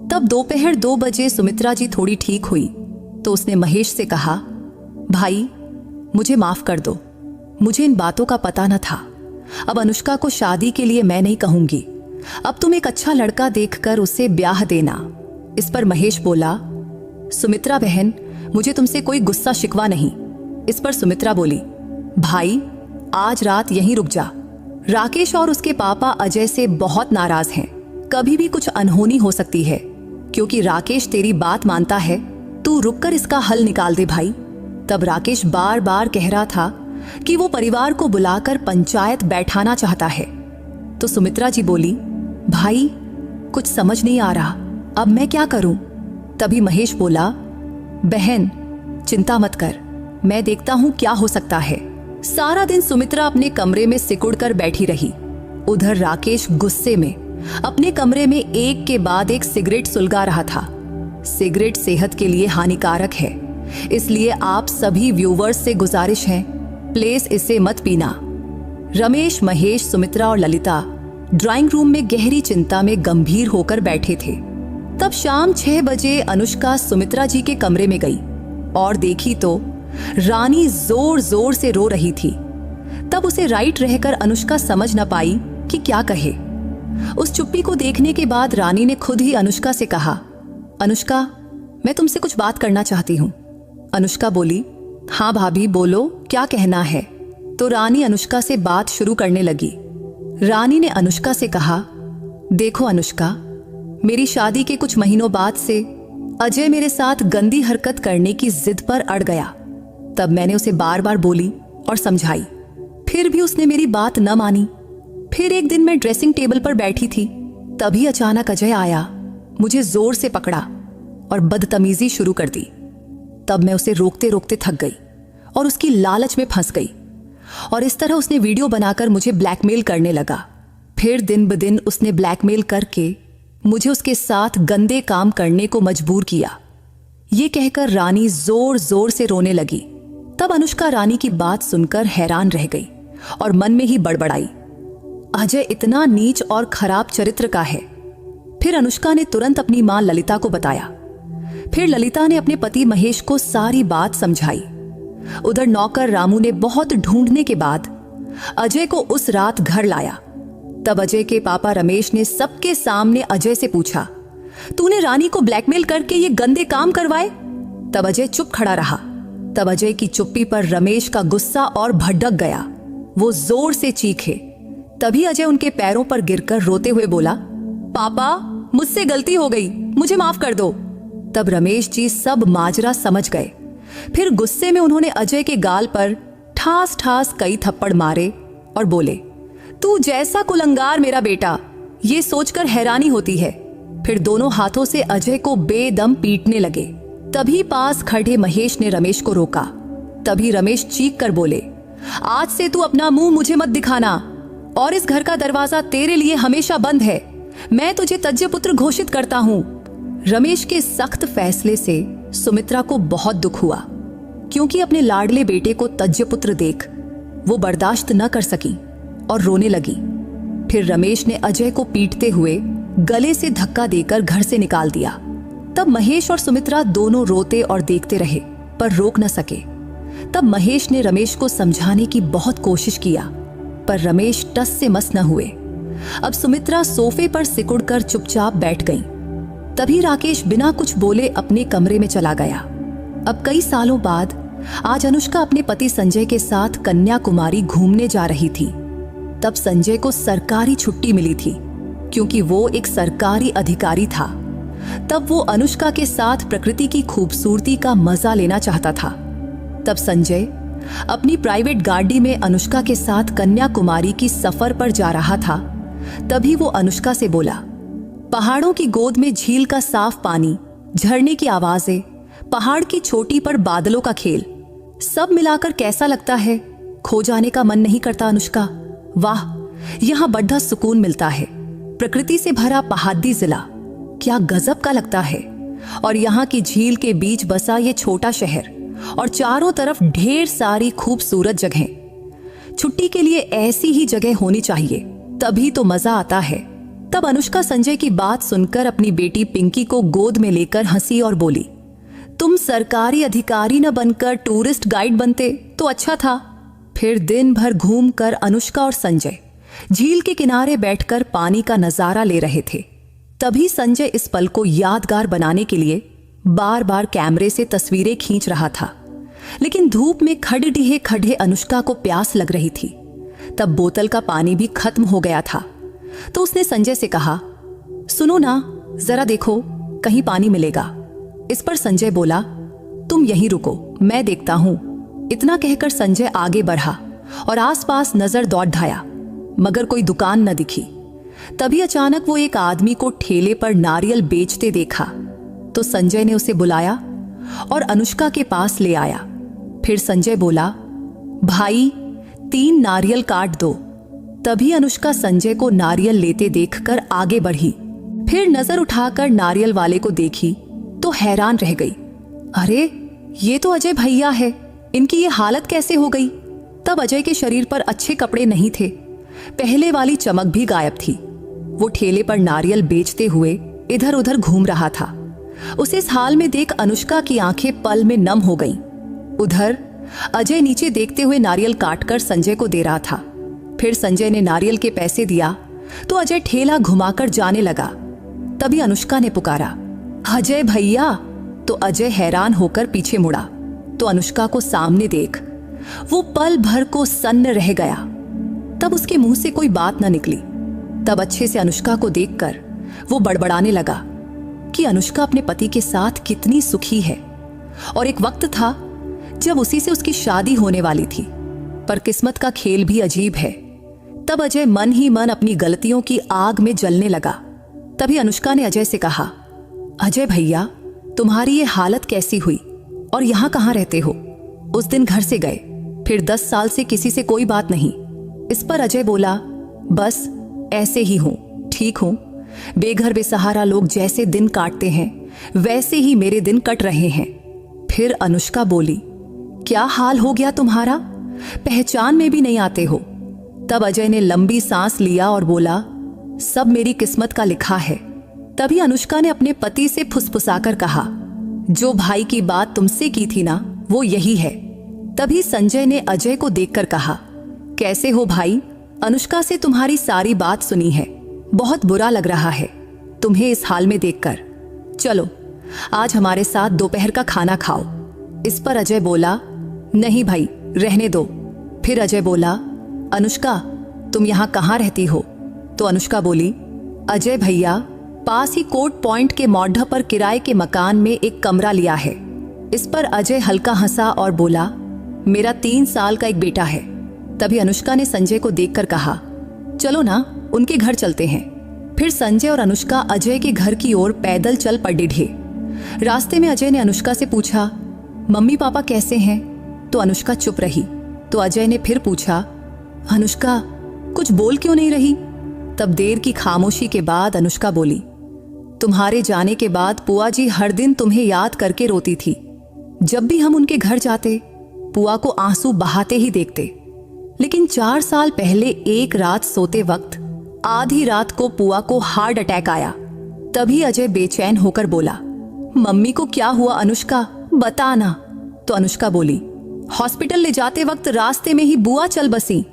तब दोपहर 2 बजे सुमित्रा जी थोड़ी ठीक हुई तो उसने महेश से कहा, भाई मुझे माफ कर दो, मुझे इन बातों का पता न था। अब अनुष्का को शादी के लिए मैं नहीं कहूंगी। अब तुम एक अच्छा लड़का देखकर उसे ब्याह देना। इस पर महेश बोला, सुमित्रा बहन मुझे तुमसे कोई गुस्सा शिकवा नहीं। इस पर सुमित्रा बोली, भाई आज रात यहीं रुक जा। राकेश और उसके पापा अजय से बहुत नाराज हैं। कभी भी कुछ अनहोनी हो सकती है। क्योंकि राकेश तेरी बात मानता है, तू रुककर इसका हल निकाल दे भाई। तब राकेश बार बार कह रहा था कि वो परिवार को बुलाकर पंचायत बैठाना चाहता है। तो सुमित्रा जी बोली, भाई कुछ समझ नहीं आ रहा, अब मैं क्या करूं? तभी महेश बोला, बहन चिंता मत कर, मैं देखता हूं क्या हो सकता है। सारा दिन सुमित्रा अपने कमरे में सिकुड़ कर बैठी रही। उधर राकेश गुस्से में अपने कमरे में एक के बाद एक सिगरेट सुलगा रहा था। सिगरेट सेहत के लिए हानिकारक है, इसलिए आप सभी व्यूवर्स से गुजारिश है, प्लीज इसे मत पीना। रमेश, महेश, सुमित्रा और ललिता ड्राइंग रूम में गहरी चिंता में गंभीर होकर बैठे थे। तब शाम 6 बजे अनुष्का सुमित्रा जी के कमरे में गई और देखी तो रानी जोर जोर से रो रही थी। तब उसे राइट रहकर अनुष्का समझ न पाई कि क्या कहे। उस चुप्पी को देखने के बाद रानी ने खुद ही अनुष्का से कहा, अनुष्का, मैं तुमसे कुछ बात करना चाहती हूँ। अनुष्का बोली, हाँ भाभी बोलो, क्या कहना है। तो रानी अनुष्का से बात शुरू करने लगी। रानी ने अनुष्का से कहा, देखो अनुष्का, मेरी शादी के कुछ महीनों बाद से अजय मेरे साथ गंदी हरकत करने की जिद पर अड़ गया। तब मैंने उसे बार बार बोली और समझाई, फिर भी उसने मेरी बात न मानी। फिर एक दिन मैं ड्रेसिंग टेबल पर बैठी थी, तभी अचानक अजय आया, मुझे जोर से पकड़ा और बदतमीजी शुरू कर दी। तब मैं उसे रोकते रोकते थक गई और उसकी लालच में फंस गई और इस तरह उसने वीडियो बनाकर मुझे ब्लैकमेल करने लगा। फिर दिन ब दिन उसने ब्लैकमेल करके मुझे उसके साथ गंदे काम करने को मजबूर किया। ये कहकर रानी जोर जोर से रोने लगी। तब अनुष्का रानी की बात सुनकर हैरान रह गई और मन में ही बड़बड़ाई, अजय इतना नीच और खराब चरित्र का है। फिर अनुष्का ने तुरंत अपनी मां ललिता को बताया। फिर ललिता ने अपने पति महेश को सारी बात समझाई। उधर नौकर रामू ने बहुत ढूंढने के बाद अजय को उस रात घर लाया। तब अजय के पापा रमेश ने सबके सामने अजय से पूछा, तूने रानी को ब्लैकमेल करके ये गंदे काम करवाए? तब अजय चुप खड़ा रहा। तब अजय की चुप्पी पर रमेश का गुस्सा और भड़क गया। वो जोर से चीखे। तभी अजय उनके पैरों पर गिरकर रोते हुए बोला, पापा, मुझसे गलती हो गई, मुझे माफ कर दो। तब रमेश जी सब माजरा समझ गए। फिर गुस्से में उन्होंने अजय के गाल पर ठास ठास कई थप्पड़ मारे और बोले, तू जैसा कुलंगार मेरा बेटा, ये सोचकर हैरानी होती है। फिर दोनों हाथों से अजय को बेदम पीटने लगे। तभी पास खड़े महेश ने रमेश को रोका। तभी रमेश चीख कर बोले, आज से तू अपना मुंह मुझे मत दिखाना और इस घर का दरवाजा तेरे लिए हमेशा बंद है। मैं तुझे तज्य पुत्र घोषित करता हूँ। रमेश के सख्त फैसले से सुमित्रा को बहुत दुख हुआ, क्योंकि अपने लाडले बेटे को तज्य पुत्र देख वो बर्दाश्त न कर सकी और रोने लगी। फिर रमेश ने अजय को पीटते हुए गले से धक्का देकर घर से निकाल दिया। तब महेश और सुमित्रा दोनों रोते और देखते रहे, पर रोक न सके। तब महेश ने रमेश को समझाने की बहुत कोशिश किया, पर रमेश टस से मस न हुए। अब सुमित्रा सोफे पर सिकुड़कर चुपचाप बैठ गई। तभी राकेश बिना कुछ बोले अपने कमरे में चला गया। अब कई सालों बाद आज अनुष्का अपने पति संजय के साथ कन्याकुमारी घूमने जा रही थी। तब संजय को सरकारी छुट्टी मिली थी, क्योंकि वो एक सरकारी अधिकारी था। तब वो अनुष्का के साथ प्रकृति की खूबसूरती का मजा लेना चाहता था। तब संजय अपनी प्राइवेट गाड़ी में अनुष्का के साथ कन्याकुमारी की सफर पर जा रहा था। तभी वो अनुष्का से बोला, पहाड़ों की गोद में झील का साफ पानी, झरने की आवाजें, पहाड़ की चोटी पर बादलों का खेल, सब मिलाकर कैसा लगता है? खो जाने का मन नहीं करता अनुष्का। वाह, यहाँ बड़ा सुकून मिलता है। प्रकृति से भरा पहाड़ी जिला क्या गजब का लगता है। और यहाँ की झील के बीच बसा ये छोटा शहर और चारों तरफ ढेर सारी खूबसूरत जगहें। छुट्टी के लिए ऐसी ही जगह होनी चाहिए, तभी तो मजा आता है। तब अनुष्का संजय की बात सुनकर अपनी बेटी पिंकी को गोद में लेकर हंसी और बोली, तुम सरकारी अधिकारी न बनकर टूरिस्ट गाइड बनते तो अच्छा था। फिर दिन भर घूमकर अनुष्का और संजय झील के किनारे बैठकर पानी का नजारा ले रहे थे। तभी संजय इस पल को यादगार बनाने के लिए बार बार कैमरे से तस्वीरें खींच रहा था, लेकिन धूप में खड़े खड़े अनुष्का को प्यास लग रही थी। तब बोतल का पानी भी खत्म हो गया था, तो उसने संजय से कहा, सुनो ना, जरा देखो कहीं पानी मिलेगा। इस पर संजय बोला, तुम यहीं रुको, मैं देखता हूं। इतना कहकर संजय आगे बढ़ा और आसपास नजर दौड़ाया, मगर कोई दुकान न दिखी। तभी अचानक वो एक आदमी को ठेले पर नारियल बेचते देखा, तो संजय ने उसे बुलाया और अनुष्का के पास ले आया। फिर संजय बोला, भाई 3 नारियल काट दो। तभी अनुष्का संजय को नारियल लेते देखकर आगे बढ़ी। फिर नजर उठाकर नारियल वाले को देखी तो हैरान रह गई, अरे ये तो अजय भैया है, इनकी ये हालत कैसे हो गई? तब अजय के शरीर पर अच्छे कपड़े नहीं थे, पहले वाली चमक भी गायब थी। वो ठेले पर नारियल बेचते हुए इधर उधर घूम रहा था। उसे इस हाल में देख अनुष्का की आंखें पल में नम हो गईं। उधर अजय नीचे देखते हुए नारियल काटकर संजय को दे रहा था। फिर संजय ने नारियल के पैसे दिया तो अजय ठेला घुमाकर जाने लगा। तभी अनुष्का ने पुकारा, अजय भैया। तो अजय हैरान होकर पीछे मुड़ा तो अनुष्का को सामने देख वो पल भर को सन्न रह गया। तब उसके मुंह से कोई बात न निकली। तब अच्छे से अनुष्का को देखकर वो बड़बड़ाने लगा कि अनुष्का अपने पति के साथ कितनी सुखी है और एक वक्त था जब उसी से उसकी शादी होने वाली थी। पर किस्मत का खेल भी अजीब है। तब अजय मन ही मन अपनी गलतियों की आग में जलने लगा। तभी अनुष्का ने अजय से कहा, अजय भैया, तुम्हारी ये हालत कैसी हुई और यहां कहां रहते हो? उस दिन घर से गए, फिर 10 साल से किसी से कोई बात नहीं। इस पर अजय बोला, बस ऐसे ही हूं, ठीक हूं। बेघर बेसहारा लोग जैसे दिन काटते हैं वैसे ही मेरे दिन कट रहे हैं। फिर अनुष्का बोली, क्या हाल हो गया तुम्हारा? पहचान में भी नहीं आते हो। तब अजय ने लंबी सांस लिया और बोला, सब मेरी किस्मत का लिखा है। तभी अनुष्का ने अपने पति से फुसफुसाकर कहा, जो भाई की बात तुमसे की थी ना, वो यही है। तभी संजय ने अजय को देखकर कहा, कैसे हो भाई? अनुष्का से तुम्हारी सारी बात सुनी है, बहुत बुरा लग रहा है तुम्हें इस हाल में देखकर। चलो आज हमारे साथ दोपहर का खाना खाओ। इस पर अजय बोला, नहीं भाई, रहने दो। फिर अजय बोला, अनुष्का तुम यहाँ कहाँ रहती हो? तो अनुष्का बोली, अजय भैया, पास ही कोर्ट पॉइंट के मौढा पर किराए के मकान में एक कमरा लिया है। इस पर अजय हल्का हंसा और बोला, मेरा 3 साल का एक बेटा है। तभी अनुष्का ने संजय को देखकर कहा, चलो ना उनके घर चलते हैं। फिर संजय और अनुष्का अजय के घर की ओर पैदल चल पड़े ढे। रास्ते में अजय ने अनुष्का से पूछा, मम्मी पापा कैसे हैं? तो अनुष्का चुप रही। तो अजय ने फिर पूछा, अनुष्का कुछ बोल क्यों नहीं रही? तब देर की खामोशी के बाद अनुष्का बोली, तुम्हारे जाने के बाद पुआ जी हर दिन तुम्हें याद करके रोती थी। जब भी हम उनके घर जाते पुआ को आंसू बहाते ही देखते। लेकिन 4 साल पहले एक रात सोते वक्त आधी रात को पुआ को हार्ट अटैक आया। तभी अजय बेचैन होकर बोला, मम्मी को क्या हुआ अनुष्का, बता ना। तो अनुष्का बोली, हॉस्पिटल ले जाते वक्त रास्ते में ही बुआ चल बसी।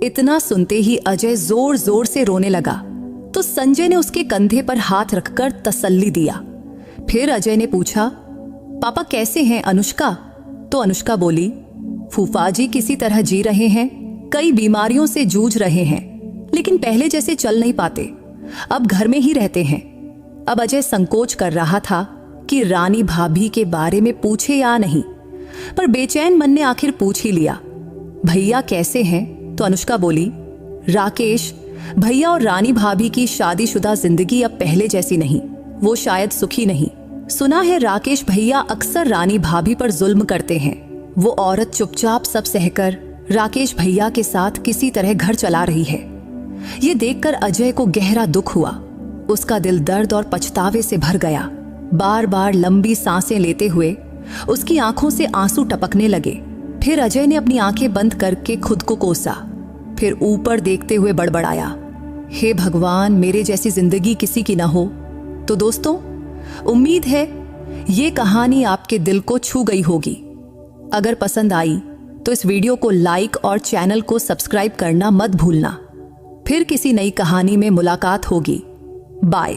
इतना सुनते ही अजय जोर जोर से रोने लगा। तो संजय ने उसके कंधे पर हाथ रखकर तसल्ली दिया। फिर अजय ने पूछा, पापा कैसे हैं अनुष्का? तो अनुष्का बोली, फूफा जी किसी तरह जी रहे हैं, कई बीमारियों से जूझ रहे हैं, लेकिन पहले जैसे चल नहीं पाते, अब घर में ही रहते हैं। अब अजय संकोच कर रहा था कि रानी भाभी के बारे में पूछे या नहीं, पर बेचैन मन ने आखिर पूछ ही लिया, भैया कैसे हैं? तो अनुष्का बोली, राकेश भैया और रानी भाभी की शादीशुदा जिंदगी अब पहले जैसी नहीं, वो शायद सुखी नहीं। सुना है राकेश भैया अक्सर रानी भाभी पर जुल्म करते हैं। वो औरत चुपचाप सब सहकर राकेश भैया के साथ किसी तरह घर चला रही है। ये देखकर अजय को गहरा दुख हुआ। उसका दिल दर्द और पछतावे से भर गया। बार बार लंबी सांसें लेते हुए उसकी आंखों से आंसू टपकने लगे। फिर अजय ने अपनी आंखें बंद करके खुद को कोसा, फिर ऊपर देखते हुए बड़बड़ाया, हे भगवान, मेरे जैसी जिंदगी किसी की ना हो। तो दोस्तों, उम्मीद है ये कहानी आपके दिल को छू गई होगी। अगर पसंद आई तो इस वीडियो को लाइक और चैनल को सब्सक्राइब करना मत भूलना। फिर किसी नई कहानी में मुलाकात होगी। बाय।